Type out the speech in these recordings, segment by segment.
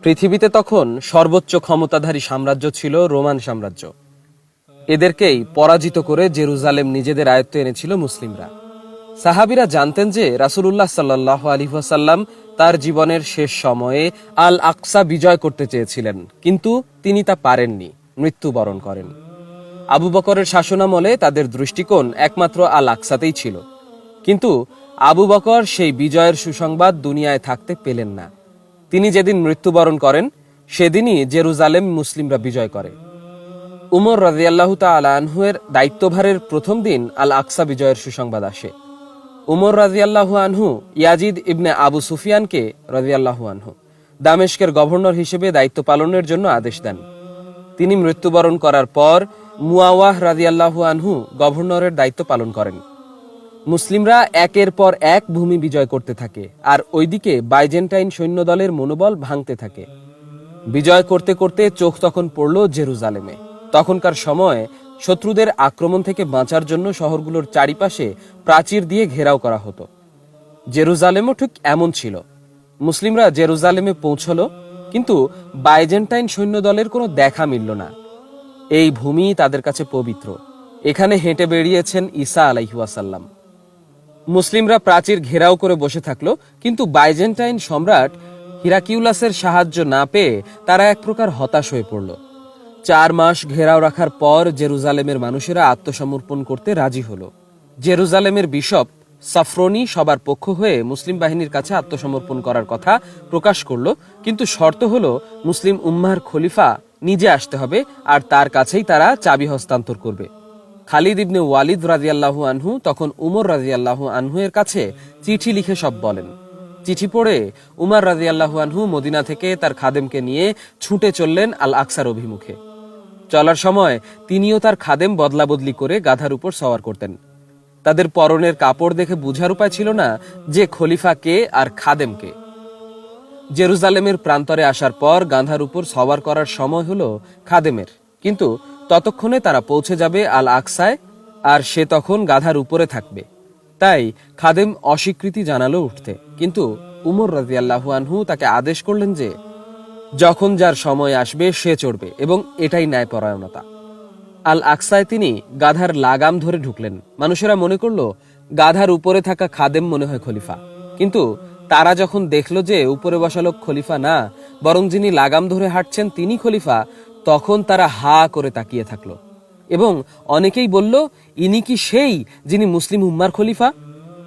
পৃথিবীতে তখন সর্বোচ্চ ক্ষমতাধারী সাম্রাজ্য ছিল রোমান সাম্রাজ্য। এদেরকেই পরাজিত করে জেরুজালেম নিজেদের আয়ত্তে এনেছিল মুসলিমরা। সাহাবীরা জানতেন যে রাসূলুল্লাহ সাল্লাল্লাহু আলাইহি ওয়াসাল্লাম তার জীবনের শেষ সময়ে আল আকসা বিজয় করতে চেয়েছিলেন, কিন্তু তিনি তা পারেননি, মৃত্যুবরণ করেন। আবু বকরের শাসনামলে তাদের দৃষ্টিকোণ একমাত্র আল আকসাতেই ছিল, কিন্তু আবু বকর সেই বিজয়ের সুসংবাদ দুনিয়ায় থাকতে পেলেন না। তিনি যেদিন মৃত্যুবরণ করেন সেদিনই জেরুজালেম মুসলিমরা বিজয় করে। উমর রাদিয়াল্লাহু তাআলা আনহু এর দায়িত্বভারের প্রথম দিন আল আকসা বিজয়ের সুসংবাদ আসে। উমর রাদিয়াল্লাহু আনহু ইয়াজিদ ইবনে আবু সুফিয়ানকে রাদিয়াল্লাহু আনহু দামেস্কের গভর্নর হিসেবে দায়িত্ব পালনের জন্য আদেশ দেন। তিনি মৃত্যুবরণ করার পর মুয়াওয়াহ রাদিয়াল্লাহু আনহু গভর্নরের দায়িত্ব পালন করেন। মুসলিমরা একের পর এক ভূমি বিজয় করতে থাকে, আর ওইদিকে বাইজেন্টাইন সৈন্যদলের মনোবল ভাঙতে থাকে। বিজয় করতে করতে চোখ তখন পড়ল জেরুজালেমে। তখনকার সময়ে শত্রুদের আক্রমণ থেকে বাঁচার জন্য শহরগুলোর চারিপাশে প্রাচীর দিয়ে ঘেরাও করা হতো। জেরুজালেমও ঠিক এমন ছিল। মুসলিমরা জেরুজালেমে পৌঁছল, কিন্তু বাইজেন্টাইন সৈন্যদলের কোনো দেখা মিলল না। এই ভূমি তাদের কাছে পবিত্র, এখানে হেঁটে বেরিয়েছেন ঈসা আলাইহিস সালাম। মুসলিমরা প্রাচীর ঘেরাও করে বসে থাকলো, কিন্তু বাইজেন্টাইন সম্রাট হিরাকিউলাসের সাহায্য না পেয়ে তারা এক প্রকার হতাশ হয়ে পড়ল। 4 মাস ঘেরাও রাখার পর জেরুজালেমের মানুষেরা আত্মসমর্পণ করতে রাজি হলো। জেরুজালেমের বিশপ সাফরনি সবার পক্ষ হয়ে মুসলিম বাহিনীর কাছে আত্মসমর্পণ করার কথা প্রকাশ করলো, কিন্তু শর্ত হলো মুসলিম উম্মাহর খলিফা নিজে আসতে হবে, আর তার কাছেই তারা চাবি হস্তান্তর করবে। খালিদ ইবনে ওয়ালিদ রাদিয়াল্লাহু আনহু তখন উমর রাদিয়াল্লাহু আনহু এর কাছে চিঠি লিখে সব বলেন। চিঠি পড়ে উমর রাদিয়াল্লাহু আনহু মদিনা থেকে তার খাদেমকে নিয়ে ছুটে চললেন আল আকসার অভিমুখে। চলার সময় তিনিও তার খাদেম বদলা বদলি করে গাধার উপর সওয়ার করতেন। তাদের পরনের কাপড় দেখে বুঝার উপায় ছিল না যে খলিফা কে আর খাদেম কে। জেরুজালেমের প্রান্তরে আসার পর গাধার উপর সওয়ার করার সময় হলো খাদেমের, কিন্তু ততক্ষণে তারা পৌঁছে যাবে আল আকসায়, আর সে তখন গাধার উপরে থাকবে। তাই খাদেম অস্বীকৃতি জানালো উঠতে, কিন্তু উমর রাদিয়াল্লাহু আনহু তাকে আদেশ করলেন যে যখন যার সময় আসবে সে চড়বে, এবং এটাই ন্যায়পরায়ণতা। আল আকসায় তিনি গাধার লাগাম ধরে ঢুকলেন। মানুষেরা মনে করলো গাধার উপরে থাকা খাদেম মনে হয় খলিফা, কিন্তু তারা যখন দেখলো যে উপরে বসা লোক খলিফা না, বরং যিনি লাগাম ধরে হাঁটছেন তিনি খলিফা, তখন তারা হা করে তাকিয়ে থাকলো, এবং অনেকেই বলল, ইনি কি সেই যিনি মুসলিম উম্মার খলিফা?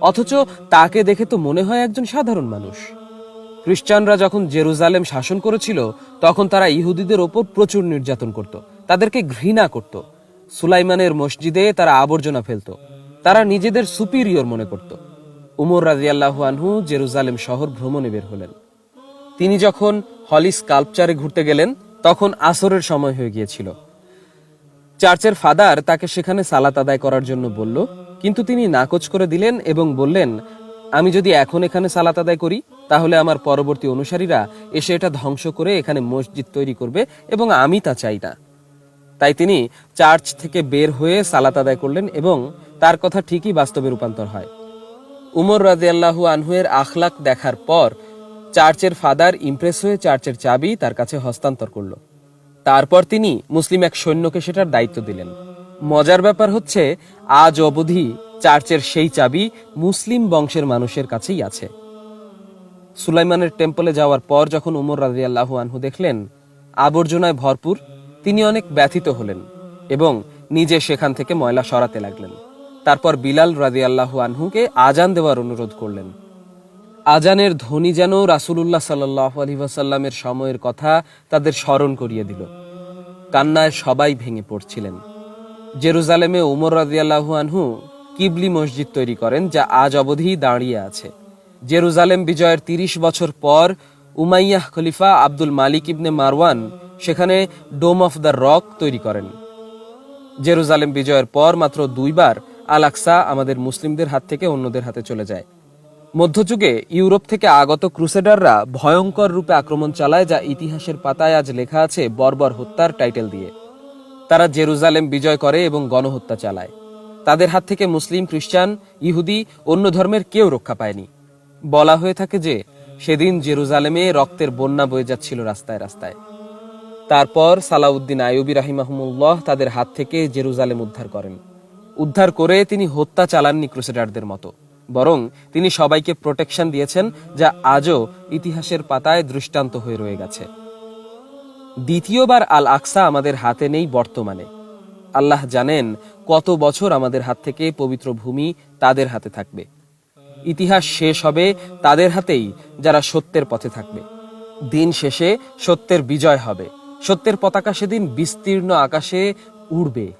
অথচ তাকে দেখে তো মনে হয় একজন সাধারণ মানুষ। খ্রিস্টানরা যখন জেরুজালেম শাসন করেছিল তখন তারা ইহুদিদের ওপর প্রচুর নির্যাতন করত, তাদেরকে ঘৃণা করত। সুলাইমানের মসজিদে তারা আবর্জনা ফেলত, তারা নিজেদের সুপিরিয়র মনে করত। উমর রাদিয়াল্লাহু আনহু জেরুজালেম শহর ভ্রমণে বের হলেন। তিনি যখন হলি স্কাল্পচারে ঘুরতে গেলেন তখন আসরের সময় হয়ে গিয়েছিল। চার্চের ফাদার তাকে সেখানে সালাত আদায় করার জন্য বলল, কিন্তু তিনি নাকচ করে দিলেন এবং বললেন, আমি যদি এখন এখানে সালাত আদায় করি তাহলে আমার পরবর্তী অনুসারীরা এসে এটা ধ্বংস করে এখানে মসজিদ তৈরি করবে, এবং আমি তা চাই না। তাই তিনি চার্চ থেকে বের হয়ে সালাত আদায় করলেন, এবং তার কথা ঠিকই বাস্তবে রূপান্তর হয়। উমর রাদিয়াল্লাহু আনহু এর আখলাক দেখার পর চার্চের ফাদার ইমপ্রেস হয়ে চার্চের চাবি তার কাছে হস্তান্তর করল। তারপর তিনি মুসলিম এক সৈন্যকে সেটার দায়িত্ব দিলেন। মজার ব্যাপার হচ্ছে, আজ অবধি চার্চের সেই চাবি মুসলিম বংশের মানুষের কাছেই আছে। সুলাইমানের টেম্পলে যাওয়ার পর যখন উমর রাদিয়াল্লাহু আনহু দেখলেন আবর্জনায় ভরপুর, তিনি অনেক ব্যথিত হলেন এবং নিজে সেখান থেকে ময়লা সরাতে লাগলেন। তারপর বিলাল রাদিয়াল্লাহু আনহুকে আজান দেওয়ার অনুরোধ করলেন। আজানের ধ্বনি যেন রাসূলুল্লাহ সাল্লাল্লাহু আলাইহি ওয়াসাল্লামের সময়ের কথা তাদের স্মরণ করিয়ে দিল। কান্নায় সবাই ভেঙে পড়ছিলেন। জেরুজালেমে উমর রাদিয়াল্লাহু আনহু কিবলি মসজিদ তৈরি করেন, যা আজ অবধি দাঁড়িয়ে আছে। জেরুজালেম বিজয়ের 30 বছর পর উমাইয়াহ খলিফা আব্দুল মালিক ইবনে মারওয়ান সেখানে ডোম অফ দ্য রক তৈরি করেন। জেরুজালেম বিজয়ের পর মাত্র 2 বার আল আকসা আমাদের মুসলিমদের হাত থেকে অন্যদের হাতে চলে যায়। মধ্যযুগে ইউরোপ থেকে আগত ক্রুসেডাররা ভয়ঙ্কর রূপে আক্রমণ চালায়, যা ইতিহাসের পাতায় আজ লেখা আছে বর্বর হত্যার টাইটেল দিয়ে। তারা জেরুজালেম বিজয় করে এবং গণহত্যা চালায়। তাদের হাত থেকে মুসলিম, খ্রিস্টান, ইহুদি, অন্য ধর্মের কেউ রক্ষা পায়নি। বলা হয়ে থাকে যে সেদিন জেরুজালেমে রক্তের বন্যা বয়ে যাচ্ছিল রাস্তায় রাস্তায়। তারপর সালাউদ্দিন আইয়ুবী রাহিমাহুমুল্লাহ তাদের হাত থেকে জেরুজালেম উদ্ধার করেন। উদ্ধার করে তিনি হত্যা চালাননি ক্রুসেডারদের মতো, বরং তিনি সবাইকে প্রোটেকশন দিয়েছেন, যা আজও ইতিহাসের পাতায় দৃষ্টান্ত হয়ে রয়ে গেছে। দ্বিতীয়বার আল আকসা আমাদের হাতে নেই বর্তমানে। আল্লাহ জানেন কত বছর আমাদের হাত থেকে পবিত্র ভূমি তাদের হাতে থাকবে। ইতিহাস শেষ হবে তাদের হাতেই, যারা সত্যের পথে থাকবে। দিন শেষে সত্যের বিজয় হবে। সত্যের পতাকা সেদিন বিস্তীর্ণ আকাশে উড়বে।